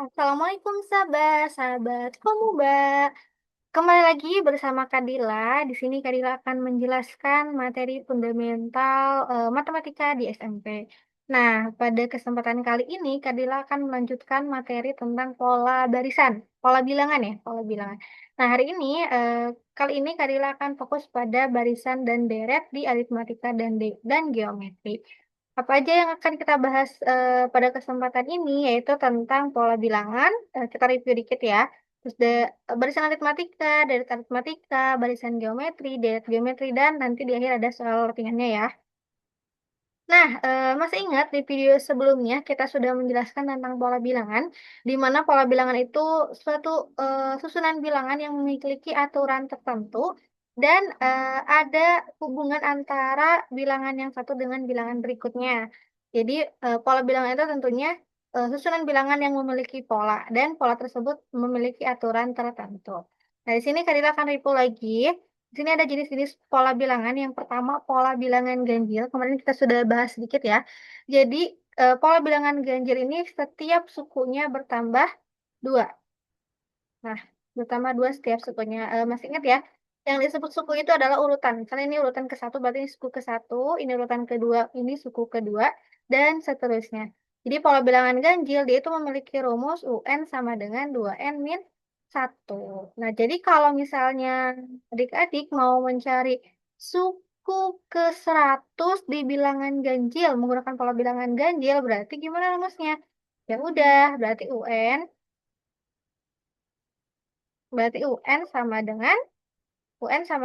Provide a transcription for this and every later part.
Assalamualaikum sahabat, sahabat Komuba. Kembali lagi bersama Kadila. Di sini Kadila akan menjelaskan materi fundamental matematika di SMP. Nah, pada kesempatan kali ini Kadila akan melanjutkan materi tentang pola barisan, pola bilangan ya, pola bilangan. Nah, hari ini kali ini Kadila akan fokus pada barisan dan deret di aritmatika dan geometri. Apa aja yang akan kita bahas pada kesempatan ini, yaitu tentang pola bilangan. Kita review dikit ya. Terus barisan aritmatika, deret aritmatika, barisan geometri, deret geometri, dan nanti di akhir ada soal ringannya ya. Nah, masih ingat di video sebelumnya kita sudah menjelaskan tentang pola bilangan, di mana pola bilangan itu suatu susunan bilangan yang memiliki aturan tertentu dan ada hubungan antara bilangan yang satu dengan bilangan berikutnya. Jadi, pola bilangan itu tentunya susunan bilangan yang memiliki pola dan pola tersebut memiliki aturan tertentu. Nah, di sini Kadila akan review lagi. Di sini ada jenis-jenis pola bilangan. Yang pertama, pola bilangan ganjil. Kemarin kita sudah bahas sedikit ya. Jadi, pola bilangan ganjil ini setiap sukunya bertambah 2. Nah, bertambah 2 setiap sukunya. Masih ingat ya? Yang disebut suku itu adalah urutan. Misalnya ini urutan ke-1, berarti ini suku ke-1. Ini urutan kedua, ini suku kedua. Dan seterusnya. Jadi, pola bilangan ganjil, dia itu memiliki rumus UN sama dengan 2N min 1. Nah, jadi kalau misalnya adik-adik mau mencari suku ke-100 di bilangan ganjil, menggunakan pola bilangan ganjil, berarti gimana rumusnya? Ya udah, berarti UN sama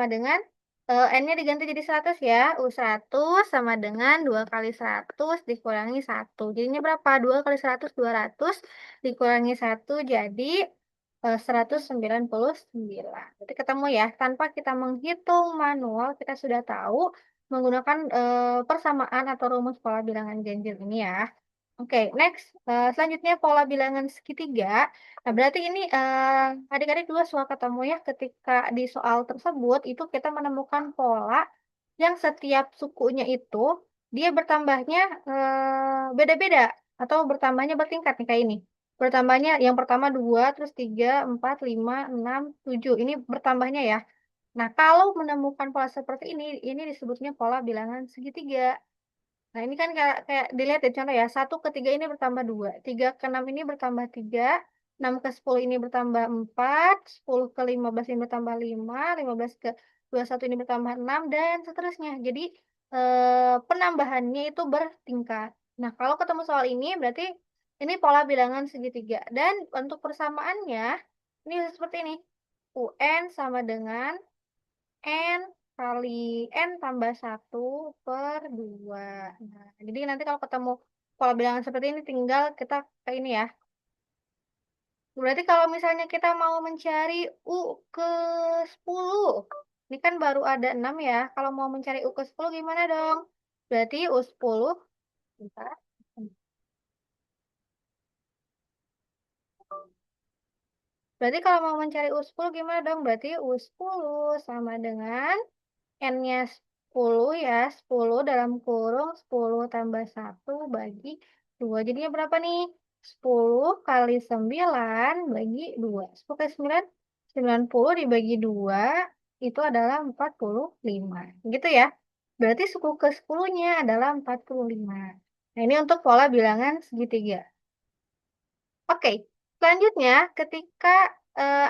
dengan N-nya diganti jadi 100 ya. U100 sama dengan 2 kali 100 dikurangi 1. Jadinya berapa? 2 kali 100, 200 dikurangi 1 jadi 199. Berarti ketemu ya. Tanpa kita menghitung manual, kita sudah tahu menggunakan persamaan atau rumus pola bilangan ganjil ini ya. Oke, next. Selanjutnya pola bilangan segitiga. Nah, berarti ini adik-adik dua suka ketemu ya ketika di soal tersebut itu kita menemukan pola yang setiap sukunya itu dia bertambahnya beda-beda atau bertambahnya bertingkat nih kayak ini. Bertambahnya yang pertama 2, terus 3, 4, 5, 6, 7. Ini bertambahnya ya. Nah, kalau menemukan pola seperti ini disebutnya pola bilangan segitiga. Nah, ini kan kayak, kayak dilihat ya contoh ya. 1 ke 3 ini bertambah 2. 3 ke 6 ini bertambah 3. 6 ke 10 ini bertambah 4. 10 ke 15 ini bertambah 5. 15 ke 21 ini bertambah 6. Dan seterusnya. Jadi, penambahannya itu bertingkat. Nah, kalau ketemu soal ini, berarti ini pola bilangan segitiga. Dan untuk persamaannya, ini seperti ini. UN sama dengan N kali N tambah 1/2. Nah, jadi nanti kalau ketemu pola bilangan seperti ini tinggal kita ke ini ya. Berarti kalau misalnya kita mau mencari U ke 10. Ini kan baru ada 6 ya. Kalau mau mencari U ke 10 gimana dong? Berarti U10. Bentar. Berarti kalau mau mencari U10 gimana dong? Berarti U10 sama dengan N-nya 10 ya, 10 dalam kurung 10 tambah 1 bagi 2. Jadinya berapa nih? 10 kali 9 bagi 2. 10 kali 9, 90 dibagi 2 itu adalah 45. Gitu ya. Berarti suku ke 10-nya adalah 45. Nah, ini untuk pola bilangan segitiga. Oke, selanjutnya ketika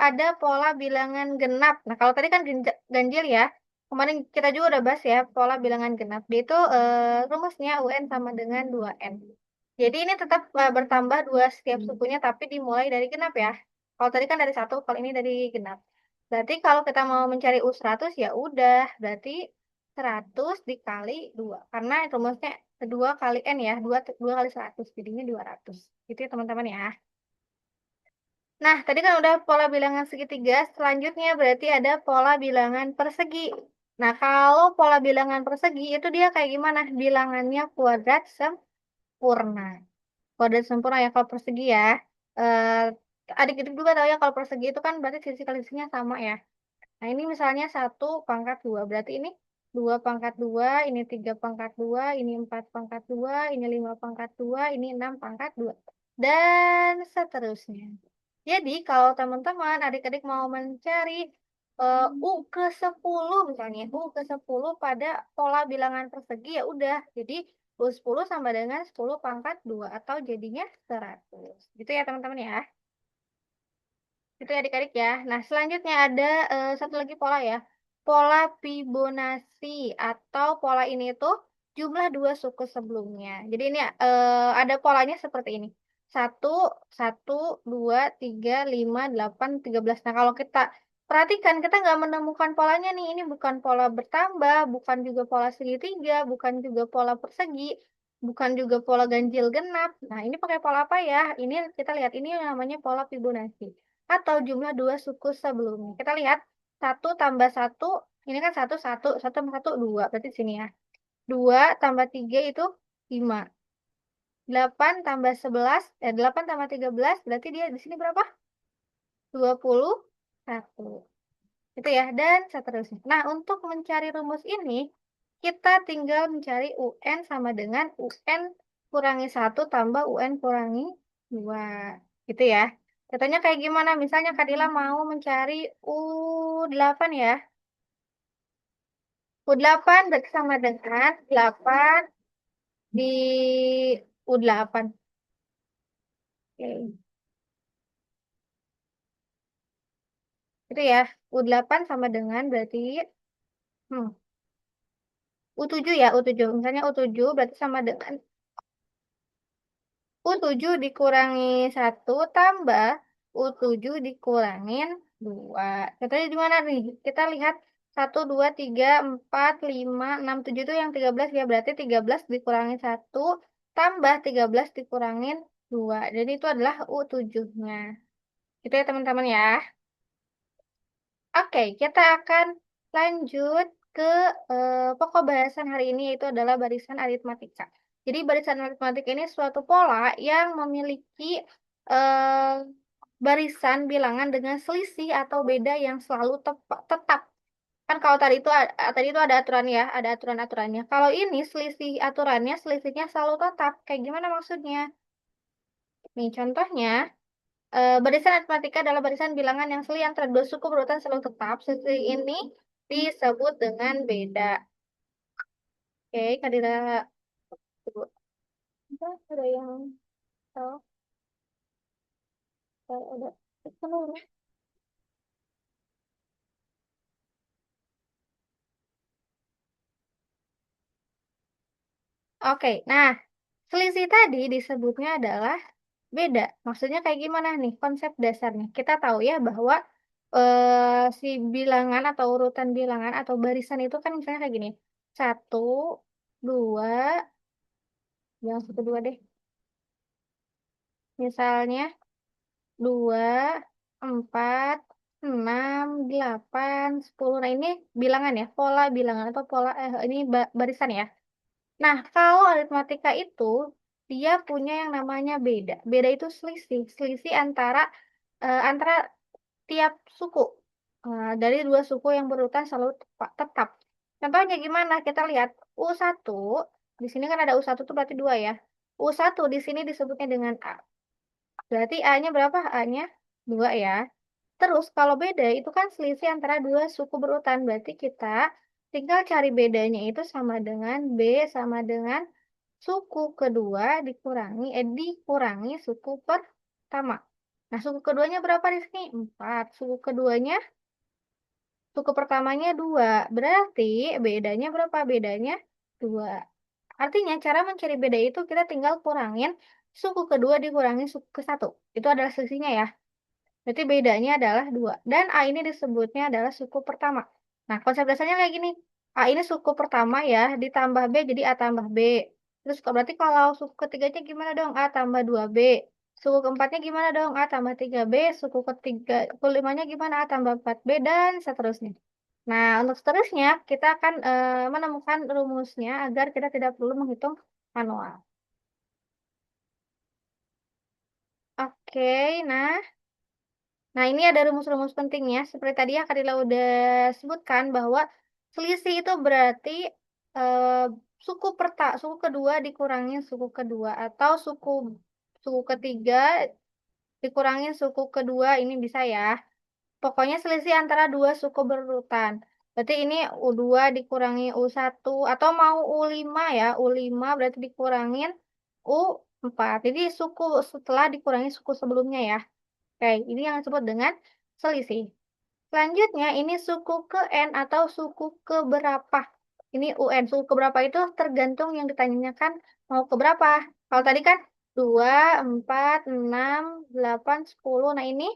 ada pola bilangan genap. Nah, kalau tadi kan ganjil ya. Kemarin kita juga udah bahas ya pola bilangan genap. Dia itu rumusnya UN sama dengan 2N. Jadi ini tetap bertambah 2 setiap sukunya tapi dimulai dari genap ya. Kalau tadi kan dari 1, kalau ini dari genap. Berarti kalau kita mau mencari U100 ya udah, berarti 100 dikali 2. Karena rumusnya 2 kali N ya, 2 kali 100, jadinya 200. Gitu ya teman-teman ya. Nah, tadi kan udah pola bilangan segitiga, selanjutnya berarti ada pola bilangan persegi. Nah, kalau pola bilangan persegi itu dia kayak gimana? Bilangannya kuadrat sempurna. Kuadrat sempurna ya kalau persegi ya. Adik-adik juga tahu ya kalau persegi itu kan berarti sisi kalisnya sama ya. Nah, ini misalnya 1/2. Berarti ini 2/2, ini 3/2, ini 4/2, ini 5/2, ini 6/2. dan seterusnya. Jadi kalau teman-teman adik-adik mau mencari U ke 10 misalnya, U ke 10 pada pola bilangan persegi ya udah. Jadi U 10 sama dengan 10 pangkat 2 atau jadinya 100. Gitu ya teman-teman ya. Itu ya adik-adik ya. Nah, selanjutnya ada satu lagi pola ya. Pola Fibonacci atau pola ini tuh jumlah dua suku sebelumnya. Jadi ini ada polanya seperti ini. Satu, satu, dua, tiga, lima, delapan, 13. Nah, kalau kita perhatikan, kita nggak menemukan polanya nih. Ini bukan pola bertambah, bukan juga pola segitiga, bukan juga pola persegi, bukan juga pola ganjil genap. Nah, ini pakai pola apa ya? Ini kita lihat, ini namanya pola Fibonacci atau jumlah dua suku sebelumnya. Kita lihat satu tambah satu, ini kan satu satu, satu tambah satu dua, berarti di sini ya. Dua tambah tiga itu lima. Delapan tambah 11, 8 tambah 13, berarti dia di sini berapa? 21. Itu ya, dan seterusnya. Nah, untuk mencari rumus ini, kita tinggal mencari UN sama dengan UN kurangi satu tambah UN kurangi 2. Gitu ya. Contohnya kayak gimana? Misalnya Kadila mau mencari U8 ya. U8 berarti sama dengan 8 di U8. Oke. Itu ya. U8 sama dengan berarti hmm, U7 ya, U7. Misalnya U7 berarti sama dengan U7 dikurangi satu tambah U7 dikurangin 2. Contohnya di mana nih? Kita lihat satu 2 3 4 5 6 7 itu yang 13 ya. Berarti 13 dikurangi satu tambah 13 dikurangin 2. Jadi itu adalah U7-nya. Gitu ya teman-teman ya. Oke, kita akan lanjut ke pokok bahasan hari ini yaitu adalah barisan aritmatika. Jadi barisan aritmatika ini suatu pola yang memiliki eh, barisan bilangan dengan selisih atau beda yang selalu tetap. Kan kalau tadi itu ada aturan ya, ada aturan-aturannya. Kalau ini selisih aturannya, selisihnya selalu tetap. Kayak gimana maksudnya? Nih contohnya. Barisan aritmatika adalah barisan bilangan yang seli antara dua suku berurutan selalu tetap. Sisi ini disebut dengan beda. Oke, Kadira sebut. Ada yang tahu? Ada. Oke, nah selisih tadi disebutnya adalah beda. Maksudnya kayak gimana nih konsep dasarnya? Kita tahu ya bahwa si bilangan atau urutan bilangan atau barisan itu kan misalnya kayak gini. Satu, dua, yang satu dua deh. Misalnya dua, empat, enam, delapan, 10. Nah, ini bilangan ya, pola bilangan atau pola ini barisan ya. Nah, kalau aritmatika itu dia punya yang namanya beda. Beda itu selisih, selisih antara tiap suku. Dari dua suku yang berurutan selalu tetap. Contohnya gimana? Kita lihat U1, di sini kan ada U1 tuh berarti dua ya. U1 di sini disebutnya dengan A. Berarti A-nya berapa? A-nya 2 ya. Terus kalau beda itu kan selisih antara dua suku berurutan. Berarti kita tinggal cari bedanya itu sama dengan B sama dengan suku kedua dikurangi suku pertama. Nah, suku keduanya berapa di sini? 4. Suku pertamanya 2. Berarti bedanya berapa? Bedanya 2. Artinya cara mencari beda itu kita tinggal kurangin suku kedua dikurangi suku ke satu. Itu adalah selisihnya ya. Berarti bedanya adalah 2. Dan A ini disebutnya adalah suku pertama. Nah, konsep dasarnya kayak gini. A ini suku pertama ya, ditambah B jadi A tambah B. Terus berarti kalau suku ketiganya gimana dong? A tambah 2B. Suku keempatnya gimana dong? A tambah 3B. Kelimanya gimana? A tambah 4B dan seterusnya. Nah, untuk seterusnya kita akan menemukan rumusnya agar kita tidak perlu menghitung manual. Oke, nah, ini ada rumus-rumus pentingnya. Seperti tadi ya Kadila udah sebutkan bahwa selisih itu berarti eh, suku kedua dikurangi suku kedua atau suku ketiga dikurangin suku kedua, ini bisa ya. Pokoknya selisih antara dua suku berurutan. Berarti ini U2 dikurangi U1 atau mau U5 ya. U5 berarti dikurangin U4. Jadi suku setelah dikurangi suku sebelumnya ya. Oke, ini yang disebut dengan selisih. Selanjutnya ini suku ke N atau suku ke berapa. Ini UN. Suku ke berapa itu tergantung yang ditanyakan mau ke berapa. Kalau tadi kan 2, 4, 6, 8, 10. Nah ini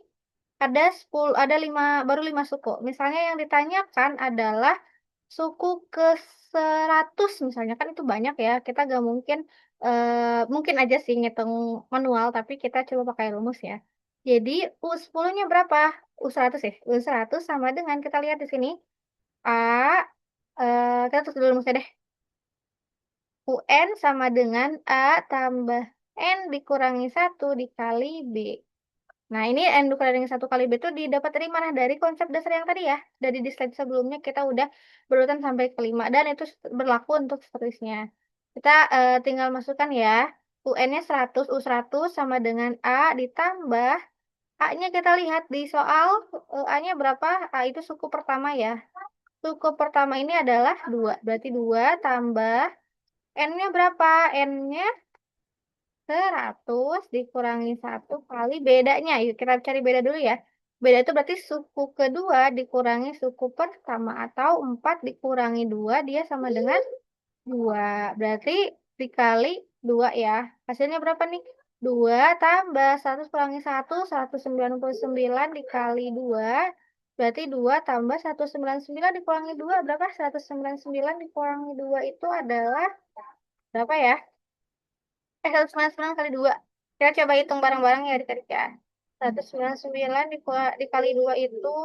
ada 10, ada 5, baru 5 suku. Misalnya yang ditanyakan adalah suku ke 100 misalnya, kan itu banyak ya. Kita gak mungkin, mungkin aja sih ngitung manual, tapi kita coba pakai rumus ya. Jadi U10-nya berapa? U100 ya. U100 sama dengan, kita lihat di sini. A, kita tulis dulu rumusnya deh. UN sama dengan A tambah N dikurangi 1 dikali B. Nah, ini N dikurangi 1 kali B itu didapat dari mana? Dari konsep dasar yang tadi ya. Dari di slide sebelumnya kita udah berurutan sampai ke 5. Dan itu berlaku untuk seterusnya. Kita tinggal masukkan ya. UN-nya 100, U100 sama dengan A ditambah. A-nya kita lihat di soal. A-nya berapa? A itu suku pertama ya. Suku pertama ini adalah 2. Berarti 2 tambah. N-nya berapa? N-nya 100 dikurangi 1 kali bedanya. Yuk kita cari beda dulu ya. Beda itu berarti suku kedua dikurangi suku pertama. Atau 4 dikurangi 2 dia sama dengan 2. Berarti dikali 2 ya. Hasilnya berapa nih? 2 tambah 100 kurangi 1, 199 dikali 2. Berarti 2 tambah 199 dikurangi 2. Berapa? 199 dikurangi 2 itu adalah berapa ya? 199 kali 2. Kita coba hitung bareng-bareng ya adik-adik ya. 199 dikali 2 itu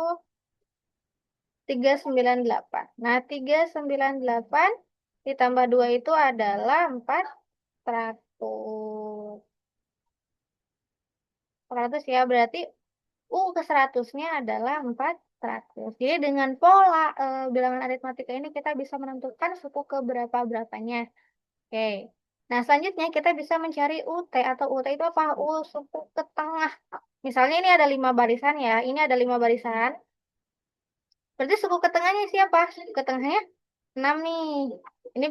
398. Nah, 398 ditambah 2 itu adalah 400. 400 ya, berarti U ke 100-nya adalah 400. Jadi dengan pola bilangan aritmatika ini kita bisa menentukan suku ke berapa-berapanya. Oke. Nah, selanjutnya kita bisa mencari UT atau UT itu apa? U suku ke tengah. Misalnya ini ada 5 barisan ya. Ini ada 5 barisan. Berarti suku ke tengahnya siapa? Suku ke tengahnya 6 nih. Ini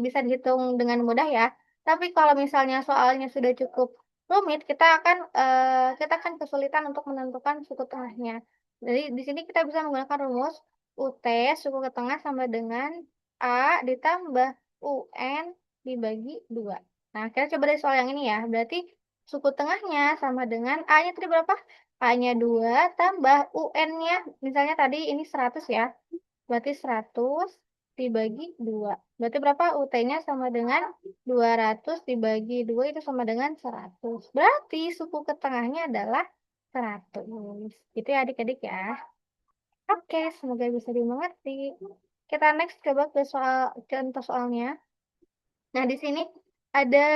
bisa dihitung dengan mudah ya. Tapi kalau misalnya soalnya sudah cukup rumit, kita akan kesulitan untuk menentukan suku tengahnya. Jadi di sini kita bisa menggunakan rumus UT suku ke tengah sama dengan A ditambah UN dibagi 2. Nah, kita coba dari soal yang ini ya. Berarti suku tengahnya sama dengan A-nya tadi berapa? A-nya 2 tambah UN-nya. Misalnya tadi ini 100 ya. Berarti 100 dibagi 2. Berarti berapa? UT-nya sama dengan 200 dibagi 2 itu sama dengan 100. Berarti suku ke tengahnya adalah 100. Gitu ya adik-adik ya. Oke, semoga bisa dimengerti. Kita next coba ke soal contoh soalnya. Nah, di sini ada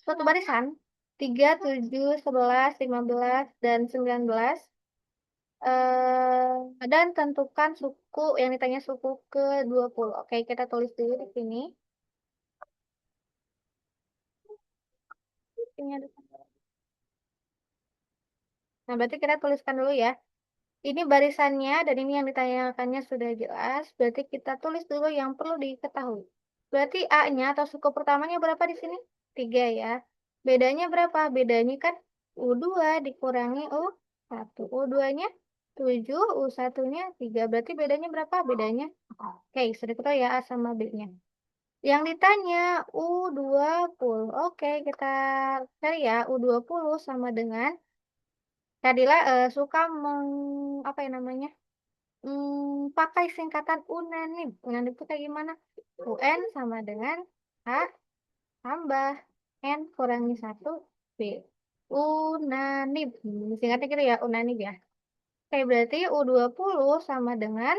suatu barisan 3, 7, 11, 15, dan 19. Dan tentukan suku yang ditanya suku ke 20. Oke, kita tulis dulu di sini. Ini ada. Nah, berarti kita tuliskan dulu ya. Ini barisannya dan ini yang ditanyakannya sudah jelas. Berarti kita tulis dulu yang perlu diketahui. Berarti A-nya atau suku pertamanya berapa di sini? 3 ya. Bedanya berapa? Bedanya kan U2 dikurangi U1. U2-nya 7, U1-nya 3. Berarti bedanya berapa? Bedanya. Oke, sudah ketahui ya A sama B-nya. Yang ditanya U20. Oke, kita cari ya. U20 sama dengan Kadila suka apa ya namanya? Pakai singkatan UNANIB. UNANIB itu kayak gimana? UN sama dengan A tambah N kurangi 1 B. UNANIB. Singkatnya gitu ya, UNANIB ya. Oke, berarti U20 sama dengan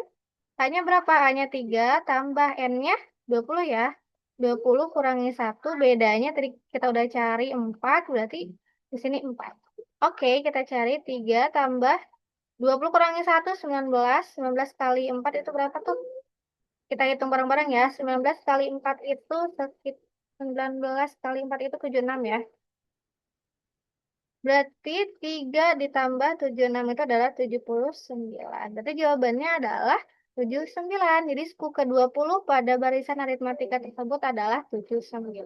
A-nya berapa? A-nya 3 tambah N-nya 20 ya. 20 kurangi 1 bedanya tadi kita udah cari 4, berarti di sini 4. Oke, kita cari 3 tambah 20 kurangi 1, 19. 19 kali 4 itu berapa tuh? Kita hitung bareng-bareng ya. 19 kali 4 itu sekitar 19 kali 4 itu 76 ya. Berarti 3 ditambah 76 itu adalah 79. Berarti jawabannya adalah 79. Jadi suku ke-20 pada barisan aritmatika tersebut adalah 79.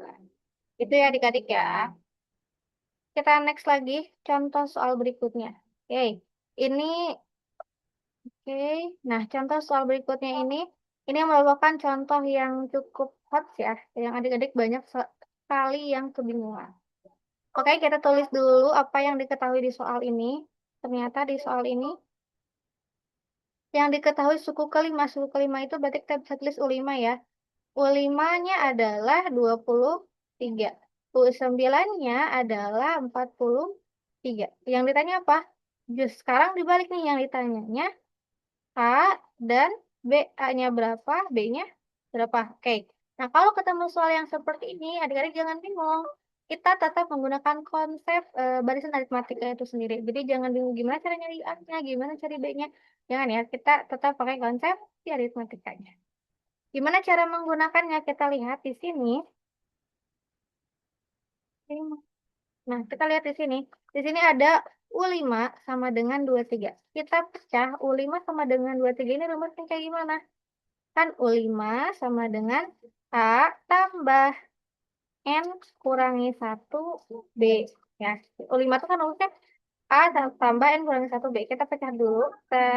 Itu ya adik-adik ya. Kita next lagi, contoh soal berikutnya. Oke, ini, oke. Nah, contoh soal berikutnya ini merupakan contoh yang cukup hot ya, yang adik-adik banyak sekali yang kebingungan. Oke, kita tulis dulu apa yang diketahui di soal ini. Ternyata di soal ini, yang diketahui suku kelima itu berarti kita bisa tulis U5 ya. U5-nya adalah 23. U9-nya adalah 43. Yang ditanya apa? Just sekarang dibalik nih yang ditanyanya A dan B. A-nya berapa, B-nya berapa. Oke. Nah, kalau ketemu soal yang seperti ini, adik-adik jangan bingung. Kita tetap menggunakan konsep barisan aritmatika itu sendiri. Jadi jangan bingung gimana cara nyari A-nya, gimana cari B-nya. Jangan ya, kita tetap pakai konsep di aritmatikanya. Gimana cara menggunakannya? Kita lihat di sini. Nah, kita lihat di sini. Di sini ada U5 sama dengan 23. Kita pecah U5 sama dengan 23 ini rumusnya kayak gimana? Kan U5 sama dengan A tambah N kurangi 1 B. Ya, U5 itu kan rumusnya A tambah N kurangi 1 B. Kita pecah dulu. Kita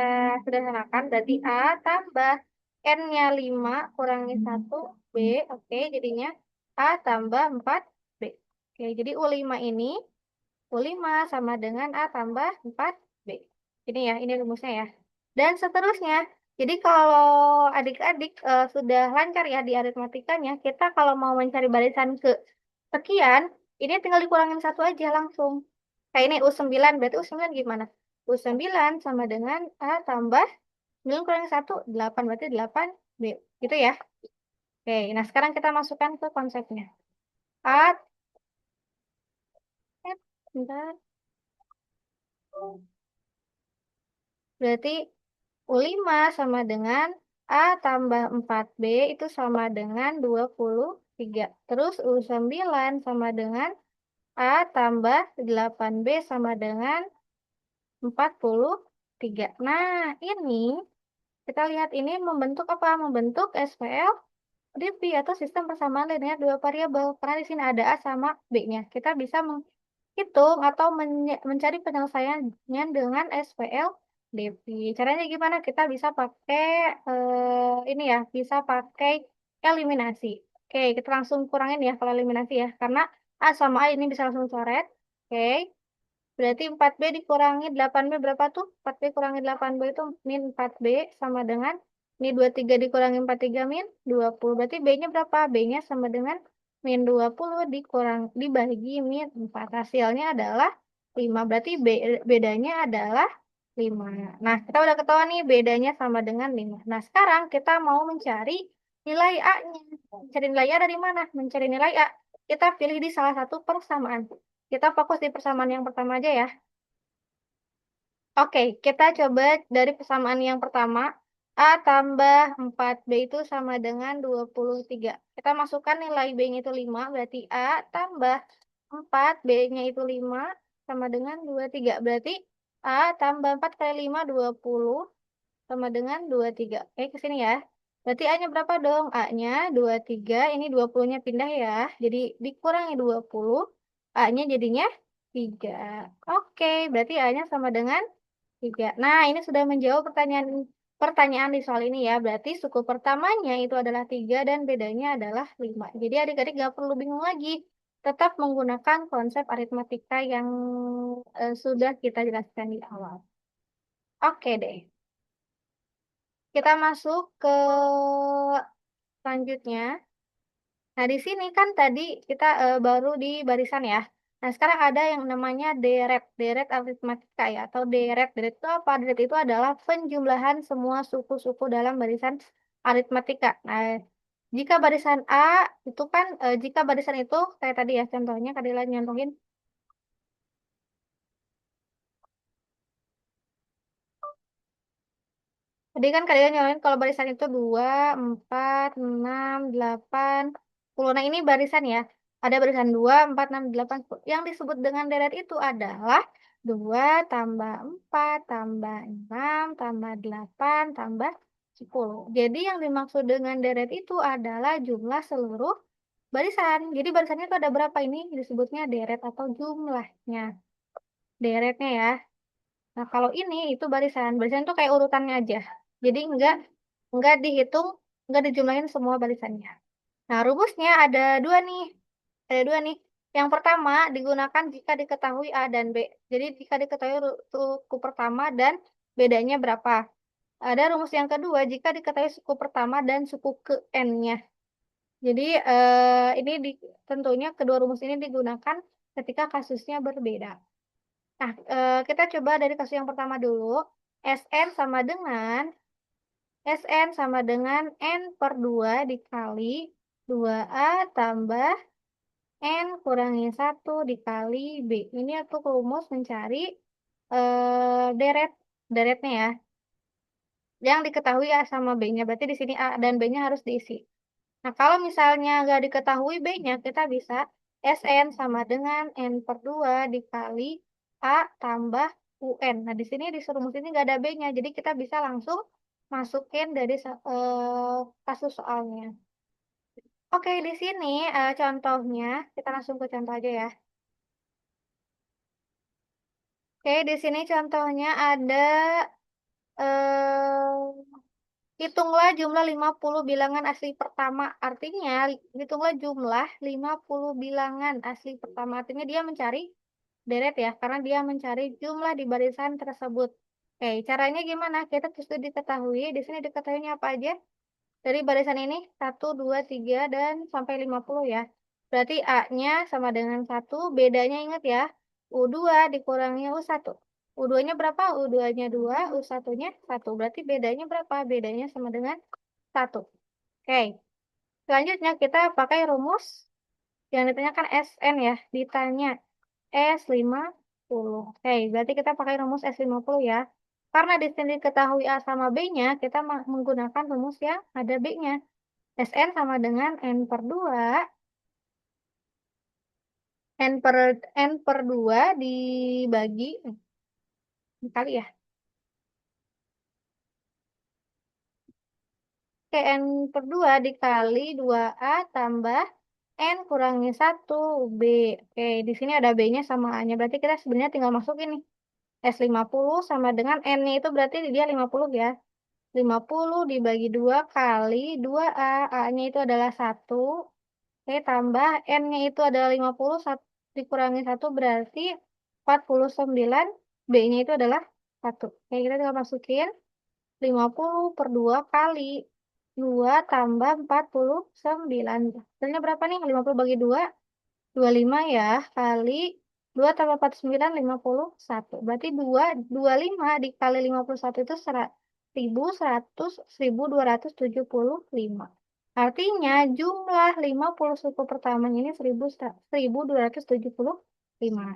sederhanakan. Berarti A tambah N-nya 5 kurangi 1 B. Oke, jadinya A tambah 4 B. Oke, jadi U5 ini U5 sama dengan A tambah 4B. Ini ya, ini rumusnya ya. Dan seterusnya, jadi kalau adik-adik sudah lancar ya di aritmatikanya, kita kalau mau mencari barisan ke sekian, ini tinggal dikurangin satu aja langsung. Kayak ini U9, berarti U9 gimana? U9 sama dengan A tambah 9 kurangi 1, 8, berarti 8B. Gitu ya. Oke, nah sekarang kita masukkan ke konsepnya. A, bentar. Berarti U5 sama dengan A tambah 4B itu sama dengan 23. Terus U9 sama dengan A tambah 8B sama dengan 43. Nah, ini kita lihat ini membentuk apa? Membentuk SPL DP atau sistem persamaan linear dua variabel. Karena di sini ada A sama B-nya. Kita bisa hitung atau mencari penyelesaiannya dengan SPL DP. Caranya gimana? Kita bisa pakai ini ya, bisa pakai eliminasi. Oke, kita langsung kurangin ya kalau eliminasi ya, karena A sama A ini bisa langsung coret. Oke, berarti 4B dikurangi 8B berapa tuh? 4B kurangi 8B itu min 4B sama dengan ini 23 dikurangi 43 min 20. Berarti B-nya berapa? B-nya sama dengan min 20 dibagi min 4. Hasilnya adalah 5. Berarti bedanya adalah 5. Nah, kita udah ketahuan nih bedanya sama dengan 5. Nah, sekarang kita mau mencari nilai A-nya. Mencari nilai A dari mana? Mencari nilai A. Kita pilih di salah satu persamaan. Kita fokus di persamaan yang pertama aja ya. Oke, kita coba dari persamaan yang pertama. A tambah 4B itu sama dengan 23. Kita masukkan nilai B-nya itu 5, berarti A tambah 4, B-nya itu 5, sama dengan 23. Berarti A tambah 4 kali 5, 20, sama dengan 23. Oke, ke sini ya. Berarti A-nya berapa dong? A-nya 23, ini 20-nya pindah ya. Jadi dikurangi 20, A-nya jadinya 3. Oke, berarti A-nya sama dengan 3. Nah, ini sudah menjawab pertanyaan pertanyaan di soal ini ya. Berarti suku pertamanya itu adalah 3 dan bedanya adalah 5. Jadi adik-adik gak perlu bingung lagi. Tetap menggunakan konsep aritmatika yang sudah kita jelaskan di awal. Oke deh. Kita masuk ke selanjutnya. Nah, di sini kan tadi kita baru di barisan ya. Nah, sekarang ada yang namanya deret, deret aritmatika ya, atau deret. Deret itu apa? Deret itu adalah penjumlahan semua suku-suku dalam barisan aritmatika. Nah, jika barisan A itu kan, jika barisan itu kayak tadi ya, contohnya Kadila nyontohin. Tadi kan Kadila nyontohin kalau barisan itu 2, 4, 6, 8, 10. Nah, ini barisan ya. Ada barisan 2, 4, 6, 8, 10. Yang disebut dengan deret itu adalah 2 tambah 4 tambah 6 tambah 8 tambah 10. Jadi yang dimaksud dengan deret itu adalah jumlah seluruh barisan. Jadi barisannya itu ada berapa, ini disebutnya deret atau jumlahnya. Deretnya ya. Nah, kalau ini itu barisan. Barisan itu kayak urutannya aja. Jadi enggak dihitung, enggak dijumlahin semua barisannya. Nah, rumusnya ada dua nih. Yang pertama digunakan jika diketahui A dan B. Jadi jika diketahui suku pertama dan bedanya berapa. Ada rumus yang kedua jika diketahui suku pertama dan suku ke N-nya. Jadi ini tentunya kedua rumus ini digunakan ketika kasusnya berbeda. Nah, kita coba dari kasus yang pertama dulu. Sn sama dengan Sn sama dengan N per 2 dikali 2A tambah N kurangi 1 dikali B. Ini aku rumus mencari deretnya ya. Yang diketahui A sama B-nya. Berarti di sini A dan B-nya harus diisi. Nah, kalau misalnya nggak diketahui B-nya, kita bisa Sn sama dengan N per 2 dikali A tambah UN. Nah, di sini di rumus ini nggak ada B-nya. Jadi kita bisa langsung masukin dari kasus soalnya. Oke, di sini contohnya, kita langsung ke contoh aja ya. Oke, di sini contohnya ada eh, hitunglah jumlah 50 bilangan asli pertama. Artinya, hitunglah jumlah 50 bilangan asli pertama. Artinya dia mencari deret ya, karena dia mencari jumlah di barisan tersebut. Oke, caranya gimana? Kita sudah diketahui, di sini diketahuinya apa aja? Dari barisan ini, 1, 2, 3, dan sampai 50 ya. Berarti A-nya sama dengan 1, bedanya ingat ya, U2 dikurangi U1. U2-nya berapa? U2-nya 2, U1-nya 1. Berarti bedanya berapa? Bedanya sama dengan 1. Oke, selanjutnya kita pakai rumus yang ditanyakan Sn ya. Ditanya S50. Oke, berarti kita pakai rumus S50 ya. Karena di sini diketahui A sama B-nya, kita menggunakan rumus yang ada B-nya. Sn sama dengan N per 2. N per 2 dibagi, dikali ya. Oke, N per 2 dikali 2A tambah N kurangi 1B. Oke, di sini ada B-nya sama A-nya. Berarti kita sebenarnya tinggal masukin nih. S50 sama dengan N-nya itu berarti dia 50 ya. 50 dibagi 2 kali 2A. A-nya itu adalah 1. Oke, tambah N-nya itu adalah 50, dikurangi 1 berarti 49. B-nya itu adalah 1. Oke, kita tinggal masukin 50 per 2 kali 2 tambah 49. Hasilnya berapa nih? 50 bagi 2, 25 ya. Kali 2 tambah 49, 51. Berarti 25 dikali 51 itu 1100, 1275. Artinya jumlah 50 suku pertamanya ini 1275.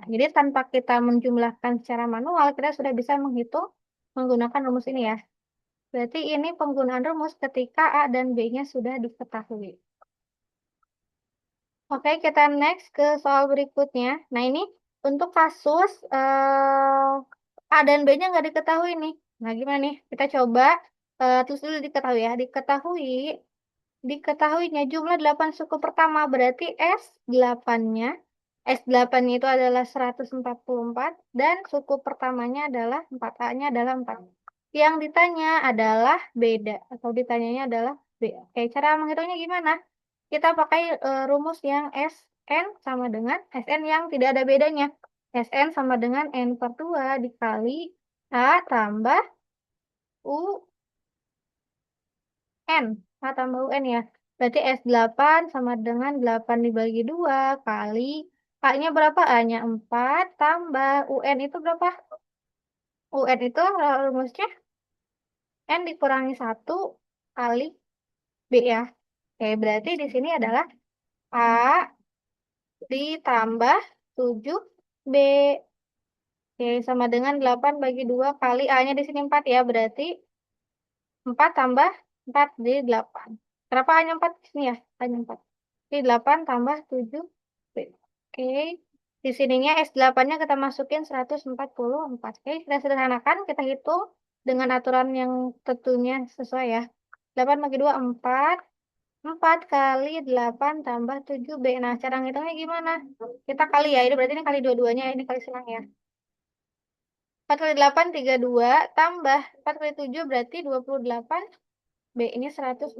Jadi tanpa kita menjumlahkan secara manual, kita sudah bisa menghitung menggunakan rumus ini ya. Berarti ini penggunaan rumus ketika A dan B-nya sudah diketahui. Oke, kita next ke soal berikutnya. Nah, ini untuk kasus A dan B-nya nggak diketahui nih. Nah, gimana nih? Kita coba terus dulu diketahui ya. Diketahuinya jumlah 8 suku pertama berarti S8-nya. S8-nya itu adalah 144 dan suku pertamanya adalah 4A-nya adalah 4. Yang ditanya adalah beda atau ditanyanya adalah B. Oke, cara menghitungnya gimana? Kita pakai rumus yang Sn sama dengan Sn yang tidak ada bedanya. Sn sama dengan N per 2 dikali A tambah UN. A tambah UN ya. Berarti S8 sama dengan 8 dibagi 2 kali A-nya berapa? A-nya 4 tambah UN itu berapa? UN itu rumusnya N dikurangi 1 kali B ya. Oke, berarti di sini adalah A ditambah 7B. Oke, sama dengan 8 bagi 2 kali A-nya di sini 4 ya. Berarti 4 tambah 4 jadi 8. Kenapa hanya 4 di sini ya? Hanya 4. Jadi 8 tambah 7. Oke. Di sininya S8-nya kita masukin 144. Oke, kita sederhanakan, kita hitung dengan aturan yang tentunya sesuai ya. 8 bagi 2, 4. 4 kali 8 tambah 7B. Nah, cara ngitungnya gimana? Kita kali ya, ini berarti ini kali dua-duanya, ini kali senang ya. 4 kali 8, 32, tambah 4 kali 7 berarti 28. B ini 144.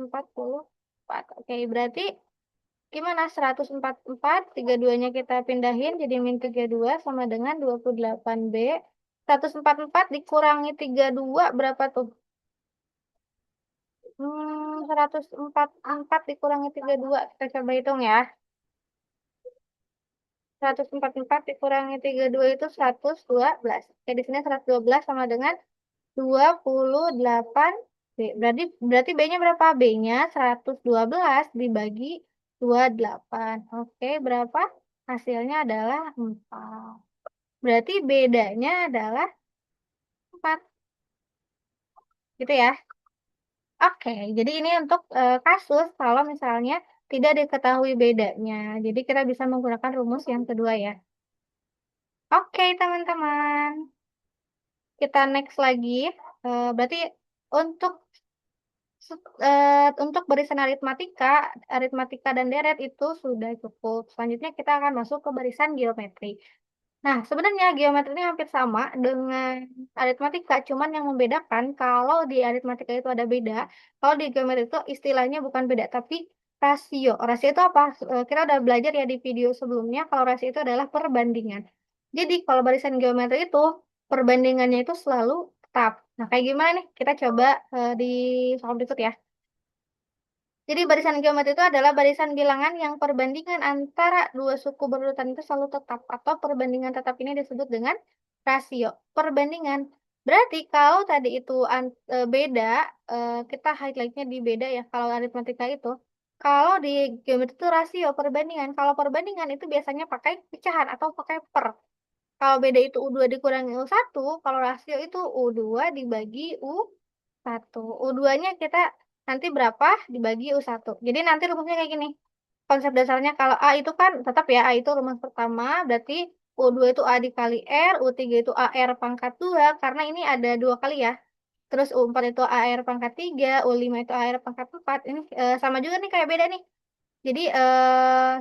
Oke, berarti gimana? 144, 32-nya kita pindahin jadi min 32 sama dengan 28B. 144 dikurangi 32 berapa tuh? 144 dikurangi 32. Kita coba hitung ya. 144 dikurangi 32 itu 112. Oke, di sini 112 sama dengan 28 B. Berarti B-nya berapa? B-nya 112 dibagi 28. Oke, berapa? Hasilnya adalah 4. Berarti bedanya adalah 4. Gitu ya. Oke, jadi ini untuk kasus kalau misalnya tidak diketahui bedanya. Jadi kita bisa menggunakan rumus yang kedua ya. Oke, teman-teman. Kita next lagi. Berarti untuk untuk barisan aritmatika dan deret itu sudah cukup. Selanjutnya kita akan masuk ke barisan geometri. Nah, sebenarnya geometri ini hampir sama dengan aritmatika, cuman yang membedakan kalau di aritmatika itu ada beda, kalau di geometri itu istilahnya bukan beda, tapi rasio. Rasio itu apa? Kita udah belajar ya di video sebelumnya, kalau rasio itu adalah perbandingan. Jadi, kalau barisan geometri itu, perbandingannya itu selalu tetap. Nah, kayak gimana nih? Kita coba di soal berikut ya. Jadi barisan geometri itu adalah barisan bilangan yang perbandingan antara dua suku berurutan itu selalu tetap atau perbandingan tetap ini disebut dengan rasio. Perbandingan. Berarti kalau tadi itu beda, kita highlightnya di beda ya kalau aritmatika itu. Kalau di geometri itu rasio perbandingan. Kalau perbandingan itu biasanya pakai pecahan atau pakai per. Kalau beda itu U2 dikurangi U1, kalau rasio itu U2 dibagi U1. U2-nya kita nanti berapa dibagi U1. Jadi nanti rumusnya kayak gini. Konsep dasarnya kalau A itu kan tetap ya, A itu rumus pertama, berarti U2 itu A dikali R, U3 itu AR pangkat 2, karena ini ada dua kali ya. Terus U4 itu AR pangkat 3, U5 itu AR pangkat 4. Ini sama juga nih kayak beda nih. Jadi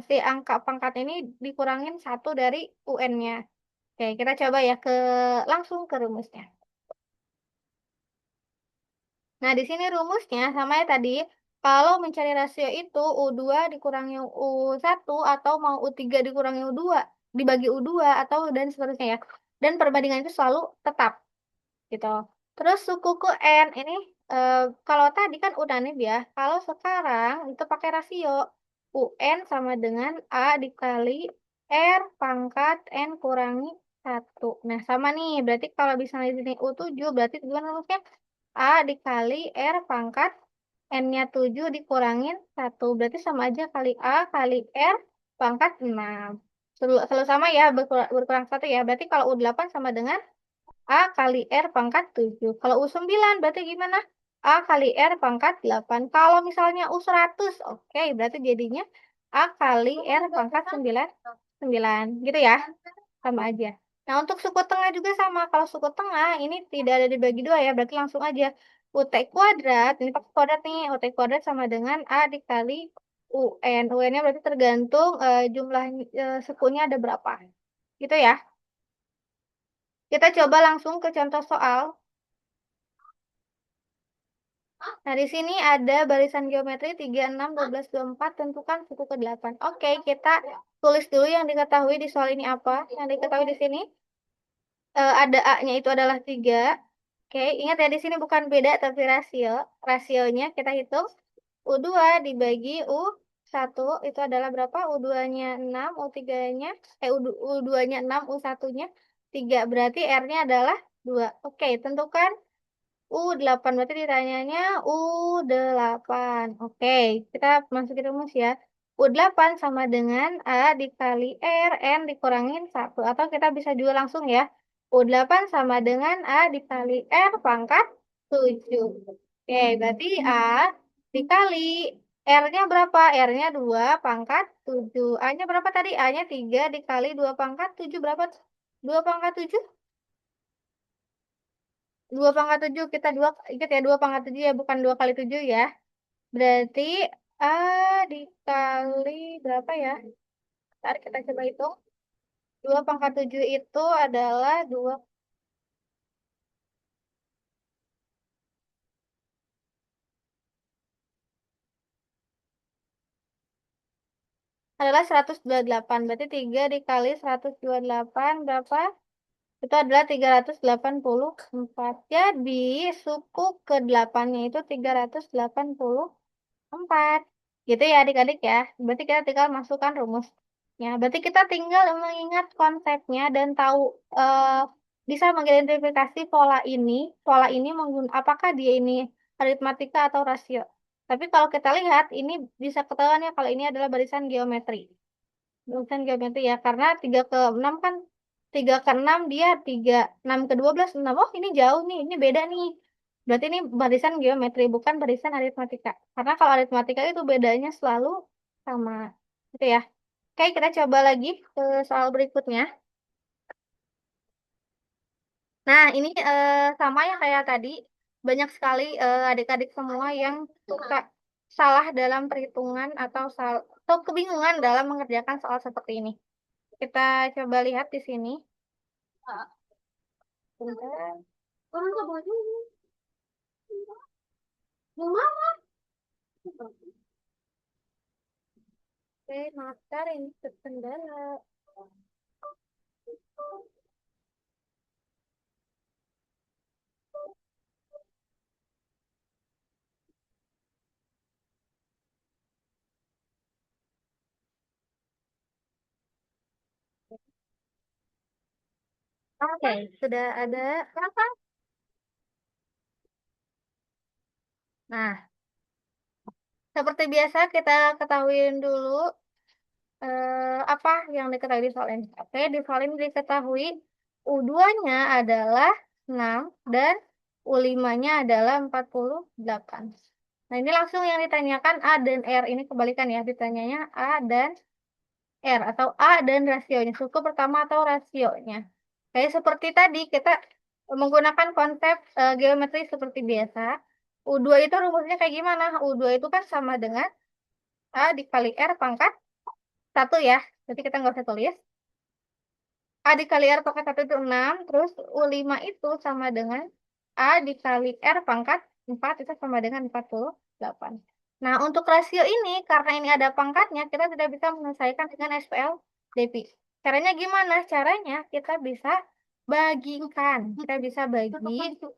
si angka pangkat ini dikurangin satu dari UN-nya. Oke, kita coba ya langsung ke rumusnya. Nah, di sini rumusnya sama ya tadi. Kalau mencari rasio itu U2 dikurangi U1 atau mau U3 dikurangi U2, dibagi U2 atau dan seterusnya ya. Dan perbandingan itu selalu tetap gitu. Terus sukuku N ini eh, kalau tadi kan unanif ya. Kalau sekarang itu pakai rasio. UN sama dengan A dikali R pangkat N kurangi 1. Nah, sama nih. Berarti kalau misalnya di sini U7 berarti gimana rumusnya? A dikali R pangkat N-nya 7 dikurangin 1. Berarti sama aja kali A kali R pangkat 6. Selalu sama ya, berkurang 1 ya. Berarti kalau U8 sama dengan A kali R pangkat 7. Kalau U9 berarti gimana? A kali R pangkat 8. Kalau misalnya U100, oke, berarti jadinya A kali R pangkat 9. 9. Gitu ya? Sama aja. Nah, untuk suku tengah juga sama. Kalau suku tengah ini tidak ada dibagi dua ya, berarti langsung aja. UT kuadrat, ini pakai kuadrat nih. UT kuadrat sama dengan A dikali UN. UN-nya berarti tergantung jumlah sukunya ada berapa. Gitu ya. Kita coba langsung ke contoh soal. Nah, di sini ada barisan geometri 3, 6, 12, 24, tentukan suku ke-8. Oke, kita tulis dulu yang diketahui di soal ini apa. Yang diketahui di sini ada A-nya itu adalah 3. Oke, ingat ya di sini bukan beda tapi rasio. Rasionya kita hitung U2 dibagi U1 itu adalah berapa? U2-nya 6, U3-nya U2-nya 6, U1-nya 3. Berarti R-nya adalah 2. Oke, tentukan U8 berarti ditanyanya U8. Oke, kita masukin rumus ya. U8 sama dengan A dikali R, N dikurangin 1. Atau kita bisa juga langsung ya. U8 sama dengan A dikali R pangkat 7. Oke, berarti A dikali R-nya berapa? R-nya 2 pangkat 7. A-nya berapa tadi? A-nya 3 dikali 2 pangkat 7 berapa? 2 pangkat 7? 2 pangkat 7. Kita dua, ingat ya 2 pangkat 7 ya, bukan 2 kali 7 ya. Berarti A dikali berapa ya? Ntar kita coba hitung. 2 pangkat 7 itu adalah 2 adalah 128. Berarti 3 dikali 128 berapa? Itu adalah 384. Jadi suku ke-8-nya itu 384. Gitu ya adik-adik ya. Berarti kita tinggal masukkan rumusnya. Berarti kita tinggal mengingat konsepnya dan tahu eh, bisa mengidentifikasi pola ini. Pola ini apakah dia ini aritmatika atau rasio. Tapi kalau kita lihat ini bisa ketahuan ya kalau ini adalah barisan geometri. Barisan geometri ya karena 3 ke 6 kan 3 ke 6 dia 3 6 ke 12 6. Oh, ini jauh nih, ini beda nih. Berarti ini barisan geometri bukan barisan aritmatika. Karena kalau aritmatika itu bedanya selalu sama. Gitu ya. Oke, kita coba lagi ke soal berikutnya. Nah, ini sama ya kayak tadi. Banyak sekali adik-adik semua yang suka salah dalam perhitungan atau kebingungan dalam mengerjakan soal seperti ini. Kita coba lihat di sini. Bentar. Oke, masker ini terkendala. Oke, sudah ada apa? Nah, seperti biasa kita ketahuin dulu apa yang diketahui di soal ini. Oke, di soal ini diketahui U2-nya adalah 6 dan U5-nya adalah 48. Nah, ini langsung yang ditanyakan A dan R. Ini kebalikan ya, ditanyanya A dan R atau A dan rasionya. Suku pertama atau rasionya. Kayak seperti tadi, kita menggunakan konsep geometri seperti biasa. U2 itu rumusnya kayak gimana? U2 itu kan sama dengan A dikali R pangkat 1 ya. Jadi kita nggak usah tulis. A dikali R pangkat 1 itu 6. Terus U5 itu sama dengan A dikali R pangkat 4 itu sama dengan 48. Nah, untuk rasio ini, karena ini ada pangkatnya, kita tidak bisa menyelesaikan dengan SPL DP. Caranya gimana? Caranya kita bisa bagikan. Kita bisa bagi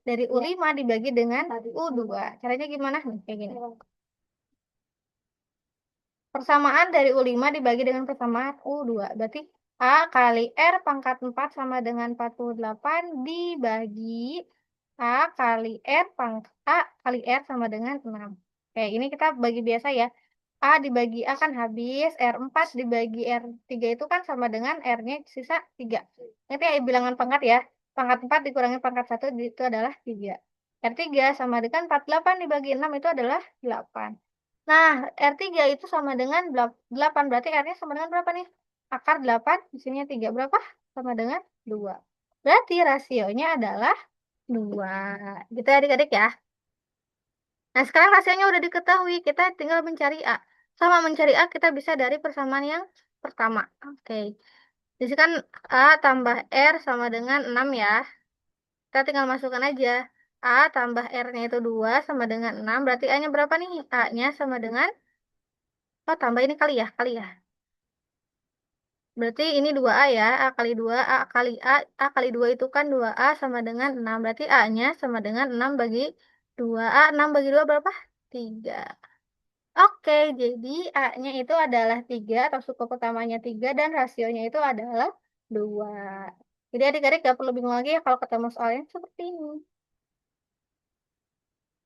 dari U5 dibagi dengan U2. Caranya gimana? Nih, kayak gini. Persamaan dari U5 dibagi dengan persamaan U2. Berarti A kali R pangkat 4 sama dengan 48 dibagi A kali R pangkat A kali R sama dengan 6. Oke, ini kita bagi biasa ya. A dibagi A kan habis, R4 dibagi R3 itu kan sama dengan R-nya sisa 3. Nanti ya bilangan pangkat ya. Pangkat 4 dikurangi pangkat 1 itu adalah 3. R3 sama dengan 48 dibagi 6 itu adalah 8. Nah, R3 itu sama dengan 8. Berarti R-nya sama dengan berapa nih? Akar 8, di sini 3. Berapa? Sama dengan 2. Berarti rasionya adalah 2. Gitu ya adik-adik ya. Nah, sekarang rasionya udah diketahui. Kita tinggal mencari A. Sama mencari A, kita bisa dari persamaan yang pertama. Oke. Di sini kan A tambah R sama dengan 6 ya. Kita tinggal masukkan aja. A tambah R-nya itu 2 sama dengan 6. Berarti A-nya berapa nih? A-nya sama dengan... Oh, tambah ini kali ya. Kali ya. Berarti ini 2A ya. A kali 2, A kali A. A kali 2 itu kan 2A sama dengan 6. Berarti A-nya sama dengan 6 bagi 2. A 6 bagi 2 berapa? 3. Oke, jadi A-nya itu adalah 3 atau suku pertamanya 3 dan rasionya itu adalah 2. Jadi adik-adik gak perlu bingung lagi ya kalau ketemu soalnya seperti ini.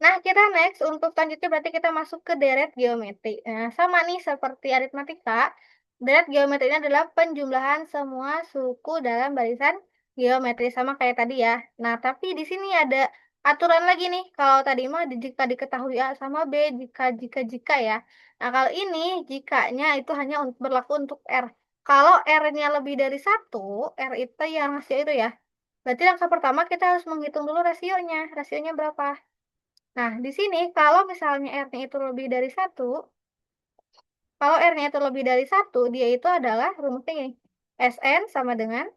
Nah, kita next untuk selanjutnya berarti kita masuk ke deret geometri. Nah, sama nih seperti aritmatika, deret geometri ini adalah penjumlahan semua suku dalam barisan geometri sama kayak tadi ya. Nah, tapi di sini ada aturan lagi nih, kalau tadi mah jika diketahui A sama B, jika ya. Nah, kalau ini jikanya itu hanya berlaku untuk R. Kalau R-nya lebih dari satu, R itu yang rasio itu ya. Berarti langkah pertama kita harus menghitung dulu rasionya. Rasionya berapa? Nah, di sini kalau misalnya R-nya itu lebih dari satu, kalau R-nya itu lebih dari satu, dia itu adalah rumusnya ini. Sn sama dengan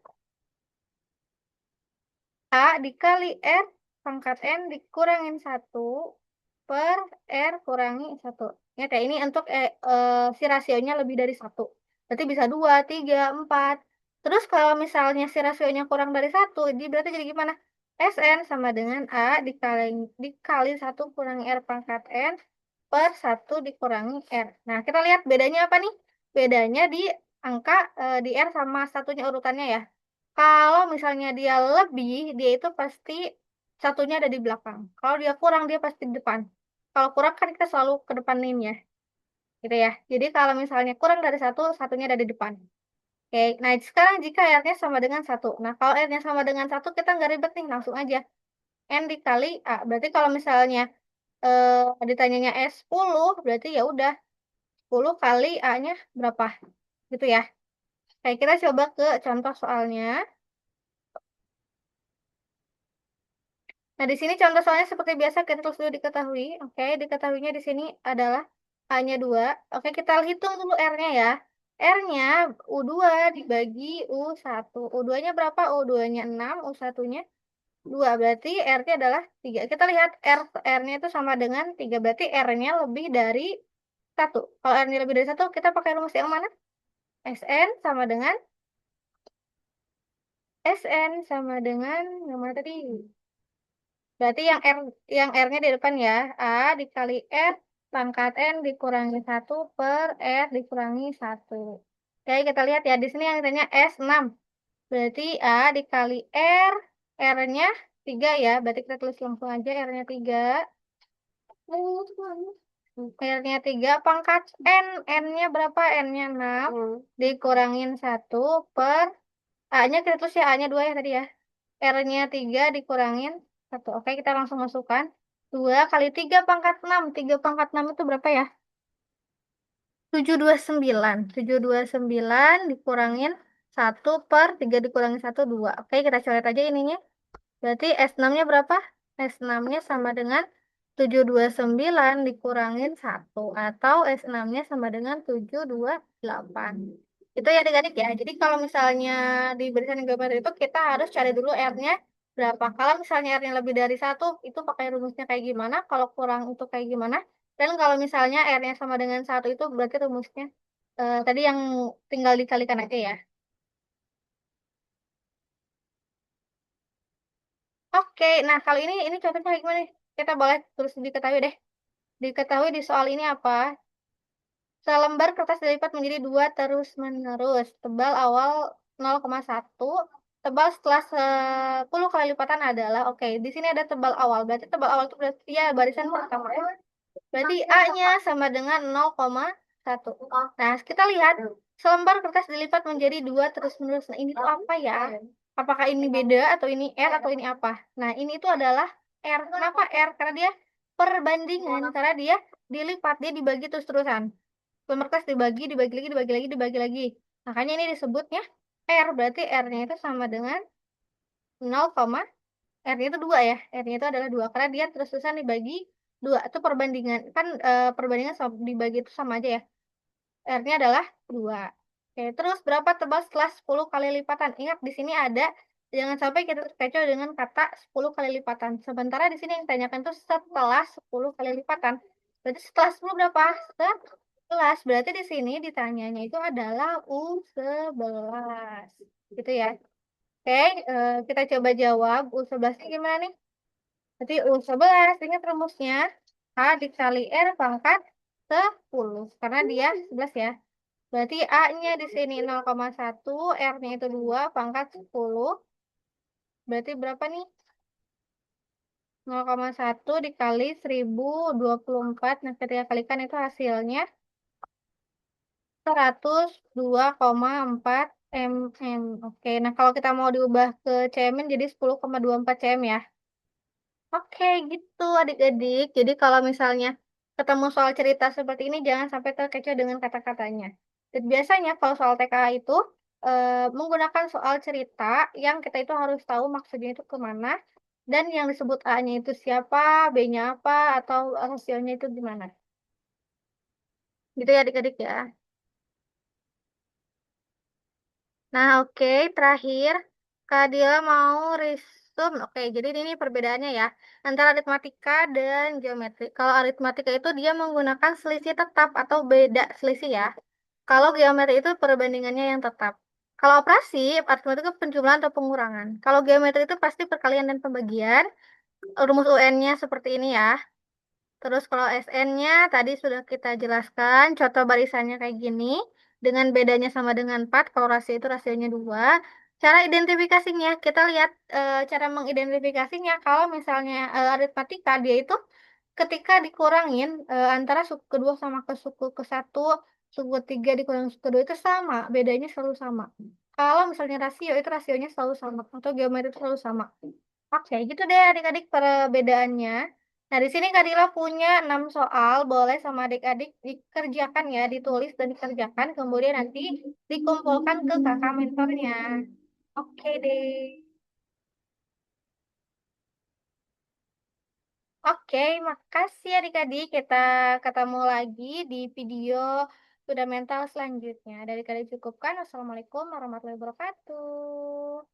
A dikali R pangkat N dikurangin satu per R kurangi satu. Ingat ya, ini untuk si rasionya lebih dari satu. Berarti bisa 2, 3, 4. Terus kalau misalnya si rasionya kurang dari satu, ini berarti jadi gimana? Sn sama dengan A dikali satu kurangi R pangkat N per satu dikurangi R. Nah, kita lihat bedanya apa nih? Bedanya di angka di R sama satunya urutannya ya. Kalau misalnya dia lebih, dia itu pasti satunya ada di belakang. Kalau dia kurang, dia pasti di depan. Kalau kurang kan kita selalu ke depanin ya, gitu ya. Jadi kalau misalnya kurang dari satu, satunya ada di depan. Oke, nah sekarang jika R-nya sama dengan satu. Nah, kalau R-nya sama dengan satu, kita nggak ribet nih, langsung aja. N dikali A. Berarti kalau misalnya ditanyanya S10, berarti ya udah 10 kali A-nya berapa? Gitu ya. Oke, kita coba ke contoh soalnya. Nah, di sini contoh soalnya seperti biasa kita terus dulu diketahui. Oke, diketahuinya di sini adalah A-nya 2. Oke, kita hitung dulu R-nya ya. R-nya U2 dibagi U1. U2-nya berapa? U2-nya 6, U1-nya 2. Berarti R-nya adalah 3. Kita lihat R-nya itu sama dengan 3. Berarti R-nya lebih dari 1. Kalau R-nya lebih dari 1, kita pakai rumus yang mana? Sn sama dengan Sn sama dengan yang mana tadi? Berarti yang R-nya di depan ya. A dikali R pangkat N dikurangi satu per R dikurangi satu. Oke, kita lihat ya. Di sini yang ditanya S6. Berarti A dikali R. R-nya 3 ya. Berarti kita tulis langsung aja R-nya 3. R-nya 3 pangkat N. N-nya berapa? N-nya 6. Dikurangin satu per A-nya kita tulis ya. A-nya 2 ya tadi ya. R-nya 3 dikurangin satu. Oke, kita langsung masukkan. 2 kali 3 pangkat 6. 3 pangkat 6 itu berapa ya? 729. 729 dikurangin satu per 3 dikurangin satu 2. Oke, kita coret aja ininya. Berarti S6-nya berapa? S6-nya sama dengan 729 dikurangin satu. Atau S6-nya sama dengan 728. Itu ya adik-adik ya. Jadi kalau misalnya di barisan gambar itu kita harus cari dulu R-nya berapa. Kalau misalnya R-nya lebih dari satu, itu pakai rumusnya kayak gimana. Kalau kurang itu kayak gimana. Dan kalau misalnya R-nya sama dengan satu itu berarti rumusnya tadi yang tinggal dikalikan aja ya. Oke, nah kalau ini contohnya kayak gimana nih? Kita boleh terus diketahui deh. Diketahui di soal ini apa? Selembar kertas dilipat menjadi dua terus-menerus. Tebal awal 0,1. Tebal setelah 10 kali lipatan adalah, oke, di sini ada tebal awal. Berarti tebal awal itu berarti ya barisan pertama. Berarti A-nya sama dengan 0,1. Nah, kita lihat selembar kertas dilipat menjadi dua terus-menerus. Nah, ini tuh apa ya? Apakah ini beda atau ini R atau ini apa? Nah, ini tuh adalah R. Kenapa R? Karena dia perbandingan. Karena dia dilipat, dia dibagi terus-terusan. Selembar kertas dibagi, dibagi lagi, dibagi lagi, dibagi lagi. Makanya ini disebutnya R. Berarti R-nya itu sama dengan 0, R-nya itu 2 ya. R-nya itu adalah 2 karena dia terus-terusan dibagi 2. Itu perbandingan. Kan perbandingan sama dibagi itu sama aja ya. R-nya adalah 2. Oke, terus berapa tebal setelah 10 kali lipatan? Ingat di sini ada, jangan sampai kita terkecoh dengan kata 10 kali lipatan. Sementara di sini yang ditanyakan itu setelah 10 kali lipatan. Berarti setelah 10 berapa? 11. Berarti di sini ditanyanya itu adalah U11. Gitu ya. Oke, kita coba jawab. U11-nya gimana nih? Berarti U11, ingat rumusnya. A dikali R pangkat 10. Karena dia 11 ya. Berarti A-nya di sini 0,1, R-nya itu 2, pangkat 10. Berarti berapa nih? 0,1 dikali 1024. Nah, ketika kalikan itu hasilnya 102,4 mm. Oke, nah kalau kita mau diubah ke cm jadi 10,24 cm ya. Oke, gitu adik-adik. Jadi kalau misalnya ketemu soal cerita seperti ini, jangan sampai terkecoh dengan kata-katanya. Dan biasanya kalau soal TK itu menggunakan soal cerita yang kita itu harus tahu maksudnya itu kemana, dan yang disebut A-nya itu siapa, B-nya apa, atau hasilnya itu gimana. Gitu ya adik-adik ya. Nah, oke, terakhir, Kak Dia mau resume. Oke, jadi ini perbedaannya ya antara aritmatika dan geometri. Kalau aritmatika itu dia menggunakan selisih tetap atau beda selisih ya. Kalau geometri itu perbandingannya yang tetap. Kalau operasi, aritmatika penjumlahan atau pengurangan. Kalau geometri itu pasti perkalian dan pembagian. Rumus UN-nya seperti ini ya. Terus kalau SN-nya tadi sudah kita jelaskan, contoh barisannya kayak gini. Dengan bedanya sama dengan 4, kalau rasio itu rasionya 2. Cara identifikasinya, kita lihat cara mengidentifikasinya. Kalau misalnya aritmatika, dia itu ketika dikurangin antara suku kedua sama ke suku ke satu, suku ketiga dikurangi suku kedua itu sama, bedanya selalu sama. Kalau misalnya rasio, itu rasionya selalu sama. Atau geometri itu selalu sama. Oke, gitu deh adik-adik perbedaannya. Nah, di sini Kadila punya 6 soal, boleh sama adik-adik dikerjakan ya, ditulis dan dikerjakan, kemudian nanti dikumpulkan ke kakak mentornya. Oke deh. Oke, makasih adik-adik. Kita ketemu lagi di video fundamental selanjutnya. Dari kalian cukupkan. Wassalamualaikum warahmatullahi wabarakatuh.